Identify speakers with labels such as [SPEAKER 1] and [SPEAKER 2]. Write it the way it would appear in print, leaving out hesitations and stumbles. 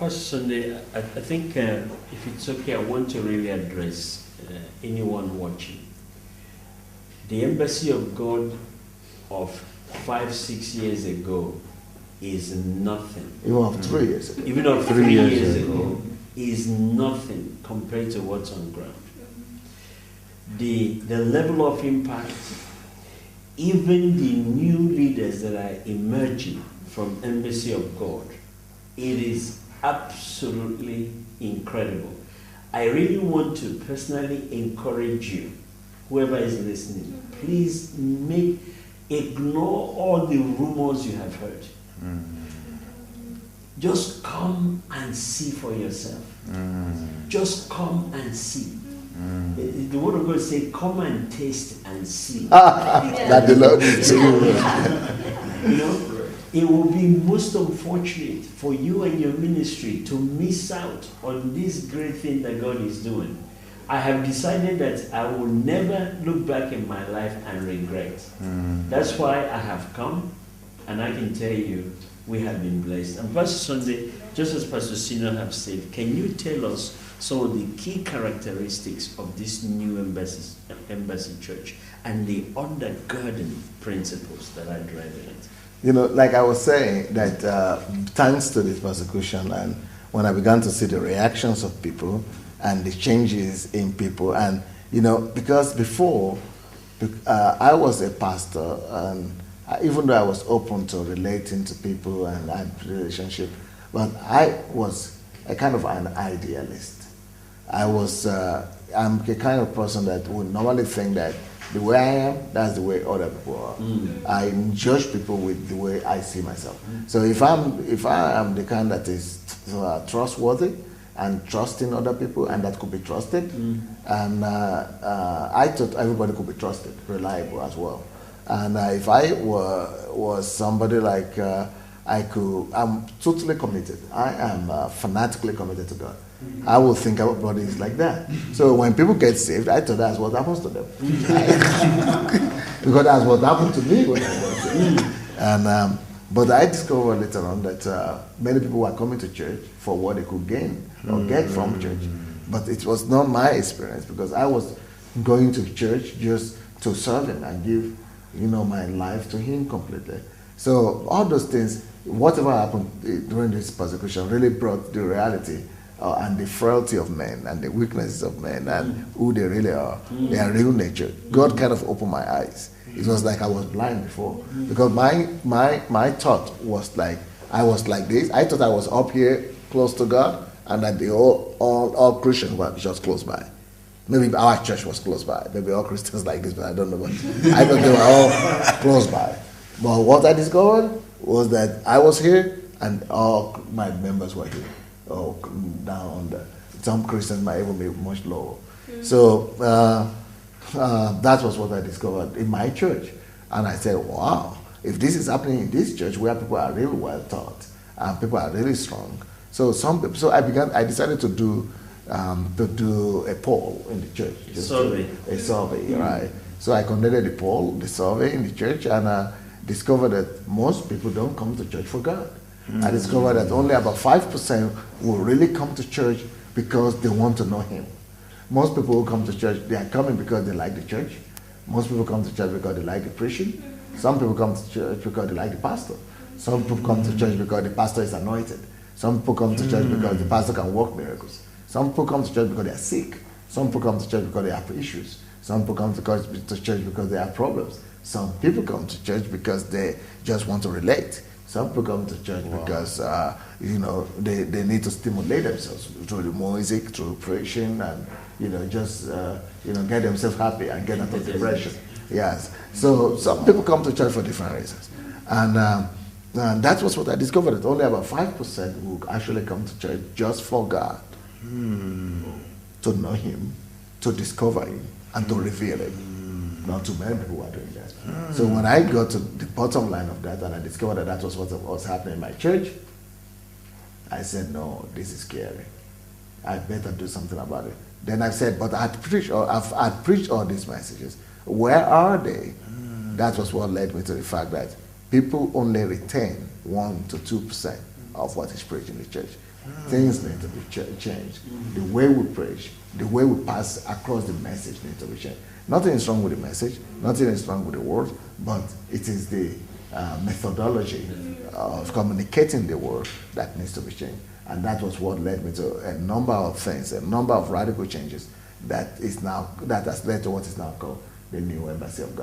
[SPEAKER 1] Pastor Sunday, I think if it's okay, I want to really address anyone watching. The embassy of God of 5-6 years ago is nothing.
[SPEAKER 2] Even of 3 years ago.
[SPEAKER 1] Even of 3 years ago is nothing compared to what's on ground. The level of impact, even the new leaders that are emerging from Embassy of God, it is absolutely incredible. I really want to personally encourage you, whoever is listening, please ignore all the rumors you have heard. Just come and see for yourself. Just come and see. The word of God says, come and taste and see.
[SPEAKER 2] That the Lord is good.
[SPEAKER 1] You know, it will be most unfortunate for you and your ministry to miss out on this great thing that God is doing. I have decided that I will never look back in my life and regret. That's why I have come, and I can tell you, we have been blessed. And Pastor Sunday, just as Pastor Sino have said, can you tell us some of the key characteristics of this new embassy church and the undergirding principles that are driving it?
[SPEAKER 2] You know, like I was saying, that thanks to this persecution, and when I began to see the reactions of people and the changes in people, and, you know, because before, I was a pastor, and even though I was open to relating to people and I had relationship, but I was a kind of an idealist. I'm the kind of person that would normally think that the way I am, that's the way other people are. I judge people with the way I see myself. So if I am the kind that is trustworthy and trusting other people, and that could be trusted, and I thought everybody could be trusted, reliable as well. And if I was somebody like I'm totally committed. I am fanatically committed to God. I would think everybody is like that. So when people get saved, I thought that's what happens to them. Because that's what happened to me when I got saved. And but I discovered later on that many people were coming to church for what they could gain or get from church. But it was not my experience, because I was going to church just to serve Him and give, you know, my life to Him completely. So all those things, whatever happened during this persecution, really brought the reality and the frailty of men and the weaknesses of men and who they really are, their real nature. God kind of opened my eyes. It was like I was blind before, because my thought was like, I was like this. I thought I was up here close to God, and that all Christians were just close by. Maybe our church was close by. Maybe all Christians like this, but I don't know. But I thought they were all close by. But what I discovered was that I was here and all my members were here, or down under. Some Christians might even be much lower. So that was what I discovered in my church. And I said, wow, if this is happening in this church where people are really well taught and people are really strong. So I decided to do a poll in the church. A survey, right. So I conducted the survey in the church, and discovered that most people don't come to church for God. I discovered that only about 5% will really come to church because they want to know Him. Most people who come to church, they are coming because they like the church. Most people come to church because they like the preaching. Some people come to church because they like the pastor. Some people come to church because the pastor is anointed. Some people come to church because the pastor can work miracles. Some people come to church because they are sick. Some people come to church because they have issues. Some people come to church because they have problems. Some people come to church because they just want to relate. Some people come to church because they need to stimulate themselves through the music, through preaching, and get themselves happy and get out of depression. Yes. So some people come to church for different reasons, and that was what I discovered. That only about 5% will actually come to church just for God, to know Him, to discover Him, and to reveal Him. Not too many people are doing that. So when I got to the bottom line of that, and I discovered that was what was happening in my church, I said, no, this is scary. I better do something about it. Then I said, but I'd preached all these messages. Where are they? That was what led me to the fact that people only retain 1 to 2% of what is preached in the church. Things need to be changed. The way we preach, the way we pass across the message needs to be changed. Nothing is wrong with the message, nothing is wrong with the word, but it is the methodology of communicating the word that needs to be changed. And that was what led me to a number of things, a number of radical changes that has led to what is now called the new embassy of God.